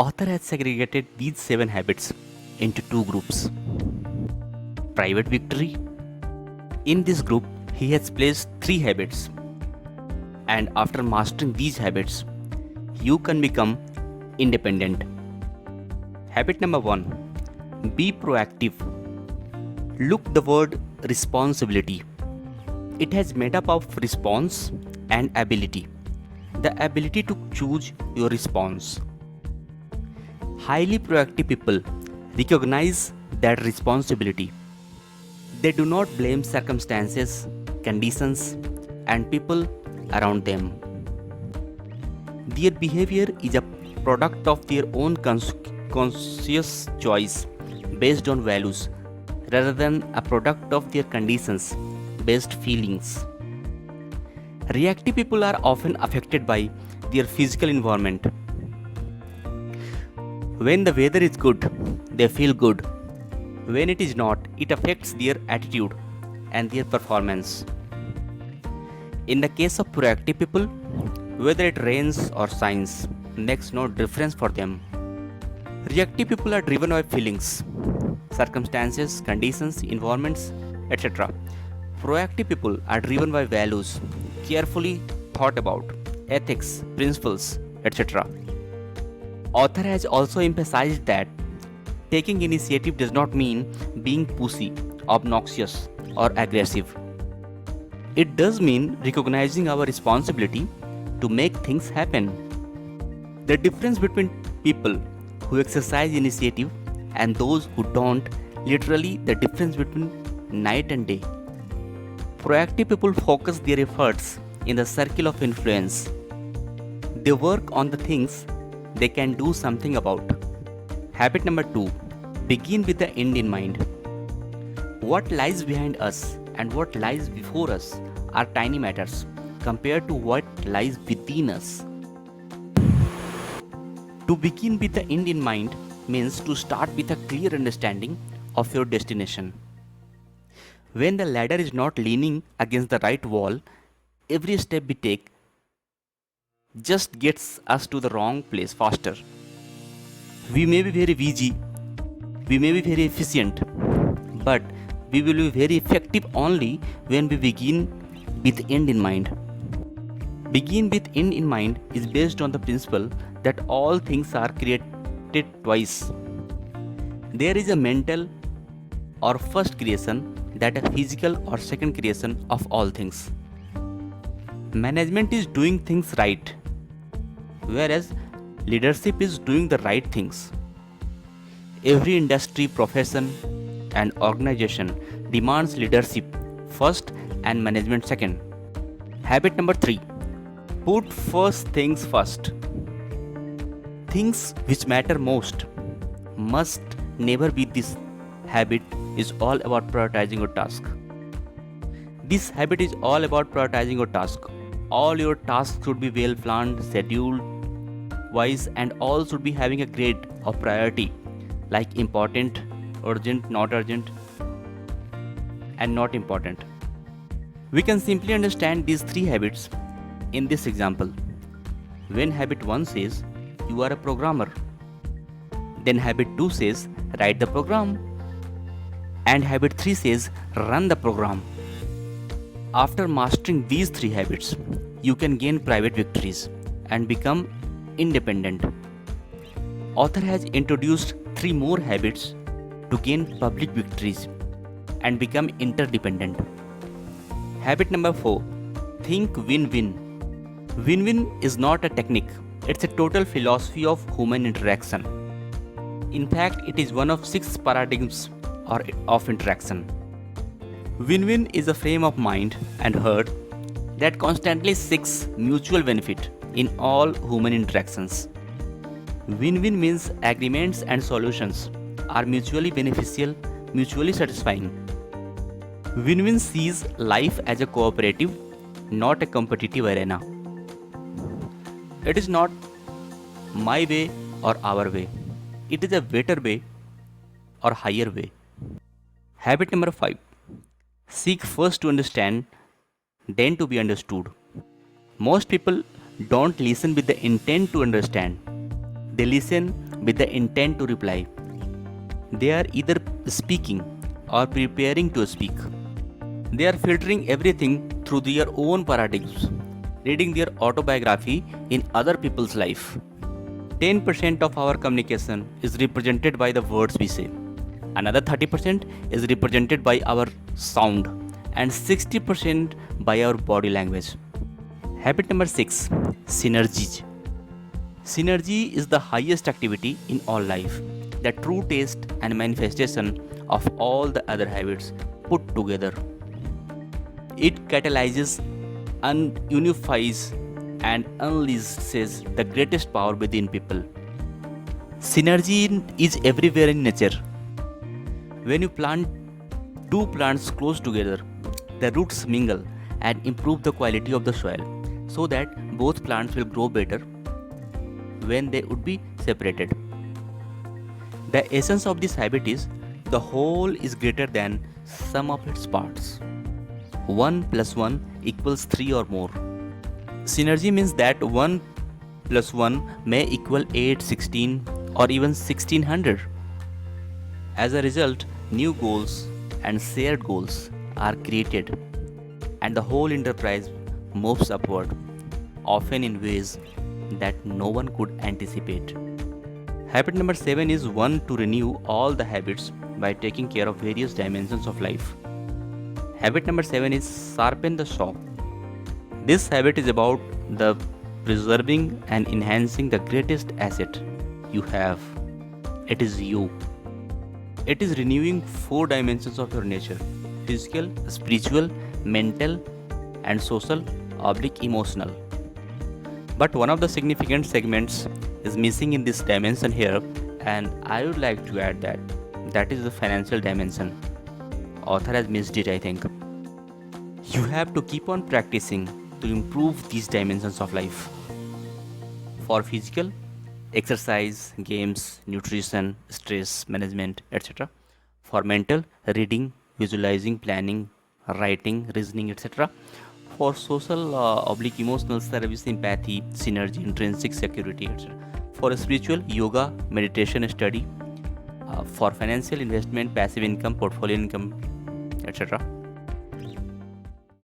Author has segregated these 7 habits into 2 groups. Private victory. In this group, he has placed 3 habits, and after mastering these habits, you can become independent. Habit number 1, be proactive. Look the word responsibility. It has made up of response and ability. The ability to choose your response. Highly proactive people recognize that responsibility. They do not blame circumstances, conditions, and people around them. Their behavior is a product of their own conscious choice based on values rather than a product of their conditions based feelings. Reactive people are often affected by their physical environment. When the weather is good, they feel good. When it is not, it affects their attitude and their performance. In the case of proactive people, whether it rains or shines makes no difference for them. Reactive people are driven by feelings, circumstances, conditions, environments, etc. Proactive people are driven by values, carefully thought about, ethics, principles, etc. Author has also emphasized that taking initiative does not mean being pushy, obnoxious, or aggressive. It does mean recognizing our responsibility to make things happen. The difference between people who exercise initiative and those who don't, literally the difference between night and day. Proactive people focus their efforts in the circle of influence. They work on the things they can do something about. Habit number 2, begin with the end in mind. What lies behind us and what lies before us are tiny matters compared to what lies within us. To begin with the end in mind means to start with a clear understanding of your destination. When the ladder is not leaning against the right wall, every step we take just gets us to the wrong place faster. We may be very busy, we may be very efficient, but we will be very effective only when we begin with end in mind. Begin with end in mind is based on the principle that all things are created twice. There is a mental or first creation, that a physical or second creation of all things. Management is doing things right, whereas leadership is doing the right things. Every industry, profession, and organization demands leadership first and management second. Habit number 3, put first things first. Things which matter most must never be this. Habit is all about prioritizing your task. This habit is all about prioritizing your task. All your tasks should be well planned, scheduled, wise, and all should be having a grade of priority like important, urgent, and not important. We can simply understand these 3 habits in this example. When habit 1 says you are a programmer, then habit 2 says write the program, and habit 3 says run the program. After mastering these 3 habits, you can gain private victories and become independent. Author has introduced 3 more habits to gain public victories and become interdependent. Habit number 4, think win-win. Win-win is not a technique, it's a total philosophy of human interaction. In fact, it is one of 6 paradigms of interaction. Win-win is a frame of mind and heart that constantly seeks mutual benefit in all human interactions. Win-win means agreements and solutions are mutually beneficial, mutually satisfying. Win-win sees life as a cooperative, not a competitive arena. It is not my way or our way. It is a better way or higher way. Habit number 5, seek first to understand, then to be understood. Most people don't listen with the intent to understand. They listen with the intent to reply. They are either speaking or preparing to speak. They are filtering everything through their own paradigms, reading their autobiography in other people's life. 10% of our communication is represented by the words we say. Another 30% is represented by our sound and 60% by our body language. Habit number 6, synergy. Synergy is the highest activity in all life, the true taste and manifestation of all the other habits put together. It catalyzes, unifies, and unleashes the greatest power within people. Synergy is everywhere in nature. When you plant two plants close together, the roots mingle and improve the quality of the soil so that both plants will grow better when they would be separated. The essence of this habit is the whole is greater than sum of its parts. 1 plus 1 equals 3 or more. Synergy means that 1 plus 1 may equal 8, 16 or even 1600. As a result, new goals and shared goals are created and the whole enterprise moves upward, often in ways that no one could anticipate. Habit number 7 is one to renew all the habits by taking care of various dimensions of life. Habit number 7 is sharpen the saw. This habit is about the preserving and enhancing the greatest asset you have. It is you. It is renewing 4 dimensions of your nature: physical, spiritual, mental, and social / emotional. But one of the significant segments is missing in this dimension here, and I would like to add that is the financial dimension. Author has missed it, I think. You have to keep on practicing to improve these dimensions of life. For physical, exercise, games, nutrition, stress management, etc. For mental, reading, visualizing, planning, writing, reasoning, etc. For social / emotional service, empathy, synergy, intrinsic security, etc. For spiritual, yoga, meditation, study. For financial investment, passive income, portfolio income, etc.